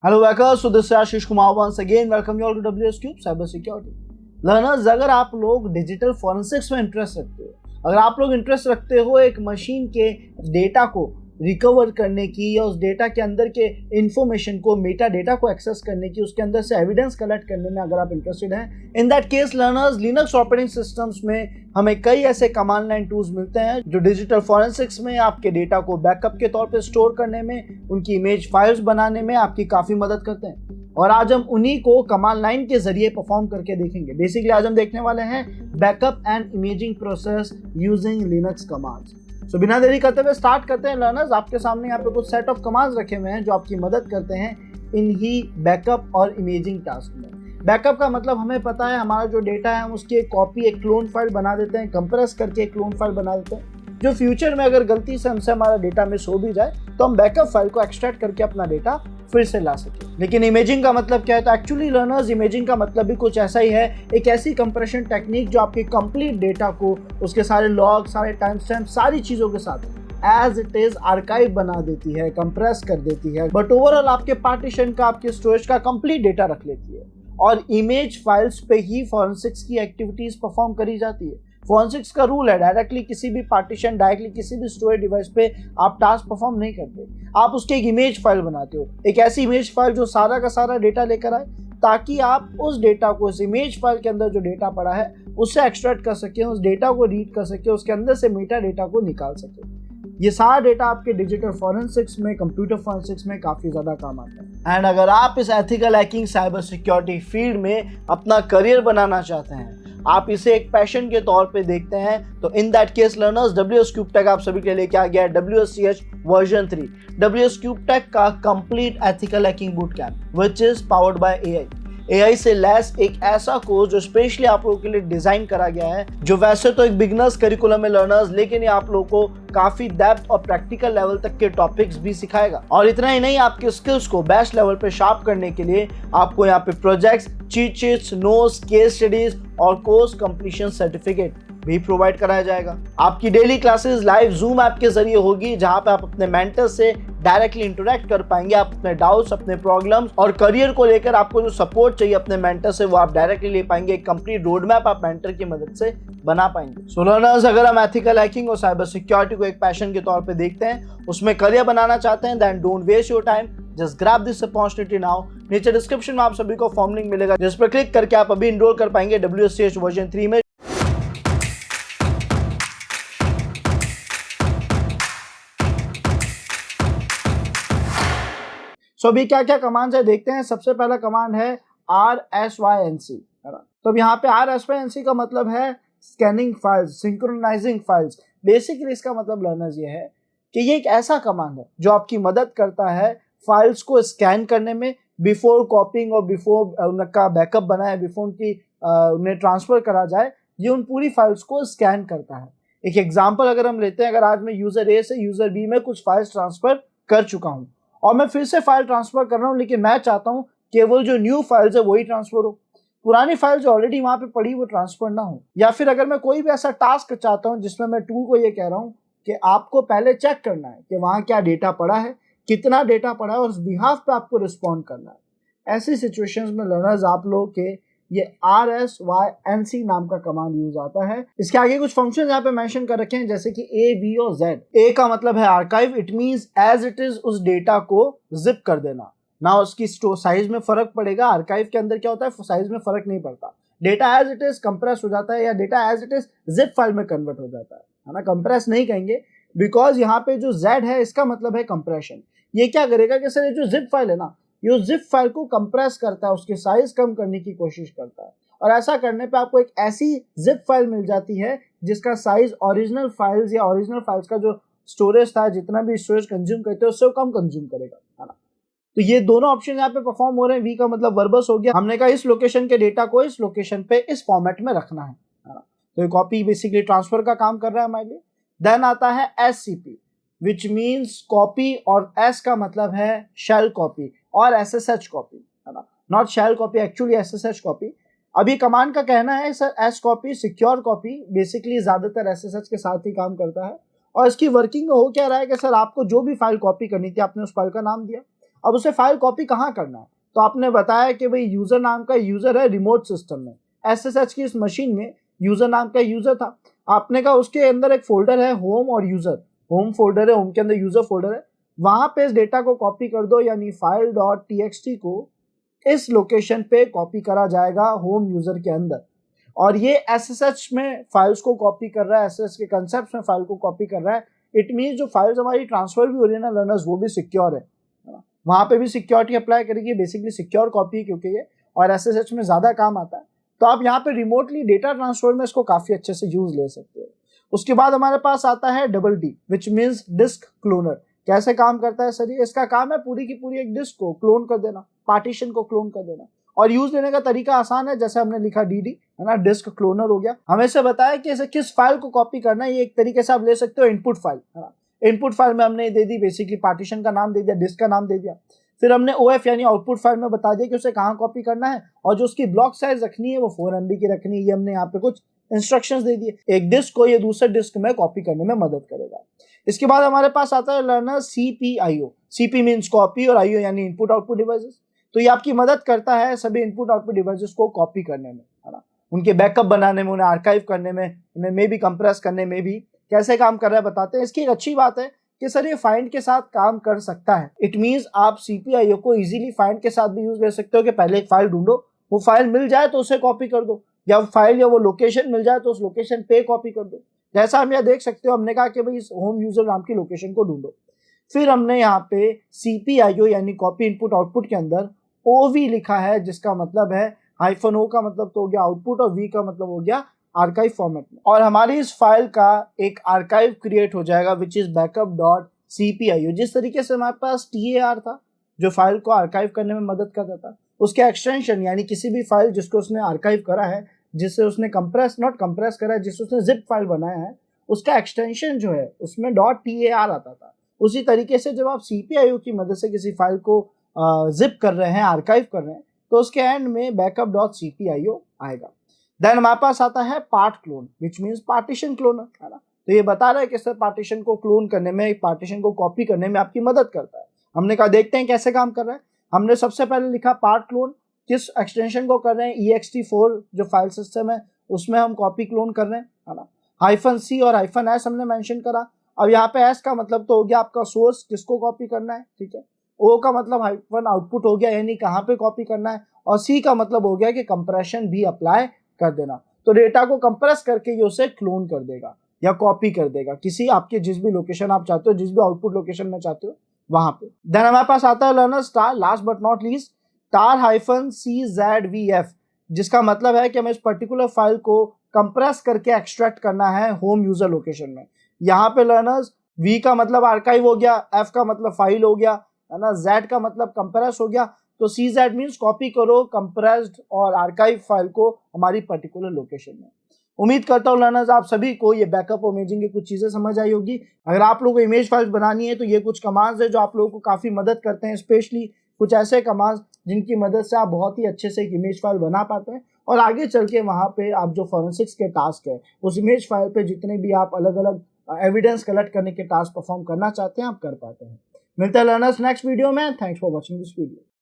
Hello workers, so this is Ashish Kumar once again. Welcome you all to WS Cube Cyber Security. Learners, अगर आप लोग digital forensics में interest रखते हो, अगर आप लोग इंटरेस्ट रखते हो एक मशीन के डेटा को रिकवर करने की या उस डेटा के अंदर के इंफॉर्मेशन को, मेटा डेटा को एक्सेस करने की, उसके अंदर से एविडेंस कलेक्ट करने में अगर आप इंटरेस्टेड हैं, इन that case learners, Linux operating systems में हमें कई ऐसे कमांड लाइन टूल्स मिलते हैं जो डिजिटल फॉरेंसिक्स में आपके डेटा को बैकअप के तौर पे स्टोर करने में, उनकी इमेज फाइल्स बनाने में आपकी काफ़ी मदद करते हैं। और आज हम उन्हीं को कमांड लाइन के जरिए परफॉर्म करके देखेंगे। बेसिकली आज हम देखने वाले हैं backup and imaging process using Linux commands. So बिना देरी करते हुए स्टार्ट करते हैं लर्नर्स। आपके सामने यहाँ पे कुछ सेट ऑफ कमांड्स रखे हुए हैं जो आपकी मदद करते हैं इन ही बैकअप और इमेजिंग टास्क में। बैकअप का मतलब हमें पता है, हमारा जो डेटा है हम उसकी एक कॉपी, एक क्लोन फाइल बना देते हैं, कंप्रेस करके एक क्लोन फाइल बना देते हैं जो फ्यूचर में अगर गलती से हमसे हमारा डेटा मिस हो भी जाए तो हम बैकअप फाइल को एक्सट्रैक्ट करके अपना डेटा फिर से ला सके। लेकिन इमेजिंग का मतलब क्या है? तो एक्चुअली लर्नर्स, इमेजिंग का मतलब भी कुछ ऐसा ही है, एक ऐसी कंप्रेशन टेक्निक जो आपकी कंप्लीट डेटा को, उसके सारे लॉग, सारे टाइम स्टैम्प, सारी चीज़ों के साथ एज इट इज आर्काइव बना देती है, कंप्रेस कर देती है, बट ओवरऑल आपके पार्टीशन का, आपके स्टोरेज का कंप्लीट डेटा रख लेती है। और इमेज फाइल्स पे ही फॉरेंसिक्स की एक्टिविटीज परफॉर्म करी जाती है। फॉरेंसिक्स का रूल है, डायरेक्टली किसी भी पार्टीशन, डायरेक्टली किसी भी स्टोरेज डिवाइस पे आप टास्क परफॉर्म नहीं करते। आप उसकी एक इमेज फाइल बनाते हो, एक ऐसी इमेज फाइल जो सारा का सारा डेटा लेकर आए, ताकि आप उस डेटा को, इस इमेज फाइल के अंदर जो डेटा पड़ा है उससे एक्सट्रैक्ट कर सकें, उस डेटा को रीड कर सकें, उसके अंदर से मेटा डेटा को निकाल सकें। ये सारा डेटा आपके डिजिटल फॉरेंसिक्स में, कंप्यूटर फॉरेंसिक्स में काफ़ी ज़्यादा काम आता है। एंड अगर आप इस ethical hacking, cyber security field में अपना करियर बनाना चाहते हैं, आप इसे एक पैशन के तौर पे देखते हैं, तो in that case learners, WS cube tech आप सभी के लिए क्या गया है WSCH version 3, WS cube tech का complete ethical hacking boot camp which is powered by AI से लैस एक ऐसा कोर्स जो स्पेशली आप लोगों के लिए डिजाइन करा गया है, जो वैसे तो एक बिगनर्स करिकुलम है लर्नर्स, लेकिन ये आप लोगों को काफी डेप्थ और प्रैक्टिकल लेवल तक के टॉपिक्स भी सिखाएगा। और इतना ही नहीं, आपके स्किल्स को बेस्ट लेवल पे शार्प करने के लिए आपको यहाँ पे projects, cheat sheets, notes, case studies और कोर्स कंप्लीशन सर्टिफिकेट भी प्रोवाइड कराया जाएगा। आपकी daily classes live zoom app के जरिए होगी, जहां पे आप अपने मेंटर से डायरेक्टली इंटरेक्ट कर पाएंगे। आप अपने डाउट्स, अपने प्रॉब्लम्स और करियर को लेकर आपको जो सपोर्ट चाहिए अपने मेंटर से, वो आप डायरेक्टली ले पाएंगे। एक कंप्लीट रोड मैप आप मेंटर की मदद से बना पाएंगे। सो लर्नर्स, अगर हम एथिकल हैकिंग और साइबर सिक्योरिटी को एक पैशन के तौर पे देखते हैं, उसमें करियर बनाना चाहते हैं, then don't waste your time, just grab this opportunity now. नीचे डिस्क्रिप्शन में आप सभी को फॉर्म लिंक मिलेगा, जिस पर क्लिक करके आप अभी इनरोल कर पाएंगे WSCH वर्जन 3 में। सो अभी क्या क्या कमांड्स है देखते हैं। सबसे पहला कमांड है RSYNC, है ना। तो अब यहाँ पे RSYNC का मतलब है scanning files, synchronising files. Basically इसका मतलब लर्नर्स ये है कि ये एक ऐसा कमांड है जो आपकी मदद करता है फाइल्स को स्कैन करने में, बिफोर कॉपिंग और बिफोर उनका बैकअप बनाए, बिफोर उनकी उन्हें ट्रांसफर करा जाए, ये उन पूरी फाइल्स को स्कैन करता है। एक एग्जाम्पल अगर हम लेते हैं, अगर आज मैं यूजर ए से यूजर बी में कुछ फाइल्स ट्रांसफर कर चुका हूँ और मैं फिर से फाइल ट्रांसफर कर रहा हूँ, लेकिन मैं चाहता हूँ केवल जो न्यू फाइल्स है वही ट्रांसफर हो, पुरानी फाइल जो ऑलरेडी वहां पे पड़ी वो ट्रांसफर ना हो। या फिर अगर मैं कोई भी ऐसा टास्क चाहता हूँ जिसमें मैं टूल को ये कह रहा हूँ कि आपको पहले चेक करना है कि वहां क्या डेटा पड़ा है, कितना डेटा पड़ा है, और उस बिहाफ पे आपको रिस्पॉन्ड करना है। ऐसी सिचुएशंस में लर्नर्स, आप लोग के ये RSYNC नाम का कमांड यूज आता है। इसके आगे कुछ फंक्शन यहाँ पे मेंशन कर रखे हैं, जैसे कि A, B और Z। A का मतलब है archive, it means as it is उस डेटा को जिप कर देना ना। उसकी साइज में फर्क पड़ेगा। आर्काइव के अंदर क्या होता है, साइज में फर्क नहीं पड़ता, data as it is compress हो जाता है या data as it is zip file में कन्वर्ट हो जाता है ना। कंप्रेस नहीं कहेंगे बिकॉज यहाँ पे जो Z है इसका मतलब है कंप्रेशन। ये क्या करेगा कि सर ये जो जिप फाइल है ना, ये जिप फाइल को कंप्रेस करता है, उसकी साइज कम करने की कोशिश करता है। और ऐसा करने पे आपको एक ऐसी जिप फाइल मिल जाती है जिसका साइज ओरिजिनल फाइल्स या ओरिजिनल फाइल्स का जो स्टोरेज था, जितना भी स्टोरेज कंज्यूम करते हैं उससे कम कंज्यूम करेगा, है ना। तो ये दोनों ऑप्शन यहाँ पे परफॉर्म हो रहे हैं। वी का मतलब वर्बस हो गया, हमने कहा इस लोकेशन के डेटा को इस लोकेशन पे इस फॉर्मेट में रखना है ना। तो ये कॉपी बेसिकली ट्रांसफर का काम कर रहा है हमारे लिए। देन आता है SCP विच मीन्स कॉपी, और S का मतलब है शेल कॉपी और SSH कॉपी, है ना। Not shell copy, actually SSH copy. अभी कमांड का कहना है sir S copy, secure copy, basically ज्यादातर SSH के साथ ही काम करता है। और इसकी वर्किंग हो क्या रहा है कि सर आपको जो भी फाइल कॉपी करनी थी, आपने उस फाइल का नाम दिया, अब उसे फाइल कॉपी कहाँ करना है, तो आपने बताया कि भाई यूजर नाम का यूजर है रिमोट सिस्टम में, SSH की इस मशीन में यूजर नाम का यूजर था। आपने कहा उसके अंदर एक फोल्डर है होम और यूजर, होम फोल्डर है, होम के अंदर यूजर फोल्डर है, वहां पे इस डेटा को कॉपी कर दो, यानी फाइल डॉट टीएक्सटी को इस लोकेशन पे कॉपी करा जाएगा होम यूजर के अंदर। और ये SSH में फाइल्स को कॉपी कर रहा है, SSH के कंसेप्ट में फाइल को कॉपी कर रहा है। इट मीन जो फाइल्स हमारी ट्रांसफर भी हो रही है ना लर्नर्स, वो भी सिक्योर है, वहां पे भी सिक्योरिटी अप्लाई करेगी, बेसिकली सिक्योर कॉपी है क्योंकि ये, और SSH में ज्यादा काम आता है। तो आप यहाँ पे रिमोटली डेटा ट्रांसफर में इसको काफी अच्छे से यूज ले सकते हो। उसके बाद हमारे पास आता है DD, which means disk cloner. कैसे काम करता है सर ये? इसका काम है पूरी की पूरी एक डिस्क को क्लोन कर देना, पार्टीशन को क्लोन कर देना, और यूज लेने का तरीका आसान है, जैसे हमने लिखा DD है ना, डिस्क क्लोनर हो गया। हमें से बताया कि इसे किस फाइल को कॉपी करना है, ये एक तरीके से आप ले सकते हो इनपुट फाइल है ना। इनपुट फाइल में हमने दे दी बेसिकली पार्टीशन का नाम दे दिया, डिस्क का नाम दे दिया, फिर हमने OF यानी आउटपुट फाइल में बता दिया कि उसे कहाँ कॉपी करना है, और जो उसकी ब्लॉक साइज रखनी है वो 4 MB की रखनी है। ये हमने यहाँ पे कुछ इंस्ट्रक्शंस दे दिए, एक डिस्क को ये दूसरे डिस्क में कॉपी करने में मदद करेगा। इसके बाद हमारे पास आता है learner CPIO। CP means copy और IO यानी इनपुट आउटपुट डिवाइसेस। तो ये आपकी मदद करता है सभी इनपुट आउटपुट डिवाइसेस को कॉपी करने में है ना, उनके बैकअप बनाने में, उन्हें आर्काइव करने में, उन्हें मे भी कंप्रेस करने में भी कैसे काम कर रहा है बताते हैं। इसकी एक अच्छी बात है कि सर ये फाइंड के साथ काम कर सकता है। इट मीन्स आप CPIO को इजीली फाइंड के साथ भी यूज कर सकते हो कि पहले एक फाइल ढूंढो, वो फाइल मिल जाए तो उसे कॉपी कर दो, या फाइल या वो लोकेशन मिल जाए तो उस लोकेशन पे कॉपी कर दो। जैसा हम यहाँ देख सकते हो, हमने कहा कि भाई इस होम यूजर नाम की लोकेशन को ढूंढो, फिर हमने यहाँ पे CPIO यानी कॉपी इनपुट आउटपुट के अंदर OV लिखा है, जिसका मतलब है -O का मतलब तो हो गया आउटपुट और V का मतलब हो गया आर्काइव फॉर्मेट में, और हमारी इस फाइल का एक आर्काइव क्रिएट हो जाएगा विच इज backup.cpio। जिस तरीके से हमारे पास TAR था जो फाइल को आर्काइव करने में मदद करता था, उसके एक्सटेंशन यानी किसी भी फाइल जिसको उसने आर्काइव करा है, जिससे उसने नॉट कंप्रेस करा है, जिससे उसने जिप फाइल बनाया है, उसका एक्सटेंशन जो है उसमें .TAR आता था। उसी तरीके से जब आप CPIO की मदद से किसी फाइल को जिप कर रहे हैं, आर्काइव कर रहे हैं, तो उसके एंड में backup.cpio आएगा। देन हमारे पास आता है part clone which means partition cloner है ना। तो ये बता रहा है कि सर पार्टीशन को क्लोन करने में, पार्टीशन को कॉपी करने में आपकी मदद करता है। हमने कहा देखते हैं कैसे काम कर रहा है। हमने सबसे पहले लिखा पार्ट क्लोन, किस एक्सटेंशन को कर रहे हैं, ext4 जो फाइल सिस्टम है उसमें हम कॉपी क्लोन कर रहे हैं है ना। -C और -S हमने मेंशन करा। अब यहाँ पे S का मतलब तो हो गया आपका सोर्स, किसको कॉपी करना है, ठीक है। O का मतलब आउटपुट हो गया यानी कहाँ पे कॉपी करना है, और C का मतलब हो गया कि कंप्रेशन भी अप्लाई कर देना। तो डेटा को कंप्रेस करके ये उसे क्लोन कर देगा या कॉपी कर देगा किसी आपके जिस भी लोकेशन आप चाहते हो, जिस भी आउटपुट लोकेशन में चाहते हो वहां पे। देन हमारे पास आता है learner star, last but not least -CZVF, जिसका मतलब है कि हमें इस पर्टिकुलर फाइल को कंप्रेस करके एक्सट्रैक्ट करना है होम यूजर लोकेशन में। यहाँ पे लर्नर्स V का मतलब आर्काइव हो गया, F का मतलब फाइल हो गया है ना, Z का मतलब कंप्रेस हो गया। तो CZ मीन्स कॉपी करो कंप्रेस्ड और आर्काइव फाइल को हमारी पर्टिकुलर लोकेशन में। उम्मीद करता हूँ लर्नर्स आप सभी को ये बैकअप और इमेजिंग की कुछ चीजें समझ आई होगी। अगर आप लोगों को इमेज फाइल्स बनानी है तो ये कुछ कमांड्स है जो आप लोगों को काफी मदद करते हैं, स्पेशली कुछ ऐसे कमांड्स जिनकी मदद से आप बहुत ही अच्छे से एक इमेज फाइल बना पाते हैं, और आगे चल के वहां पे आप जो फॉरेंसिक्स के टास्क है उस इमेज फाइल पे जितने भी आप अलग अलग एविडेंस कलेक्ट करने के टास्क परफॉर्म करना चाहते हैं आप कर पाते हैं। मिलते हैं लर्नर्स नेक्स्ट वीडियो में। Thanks for watching this video.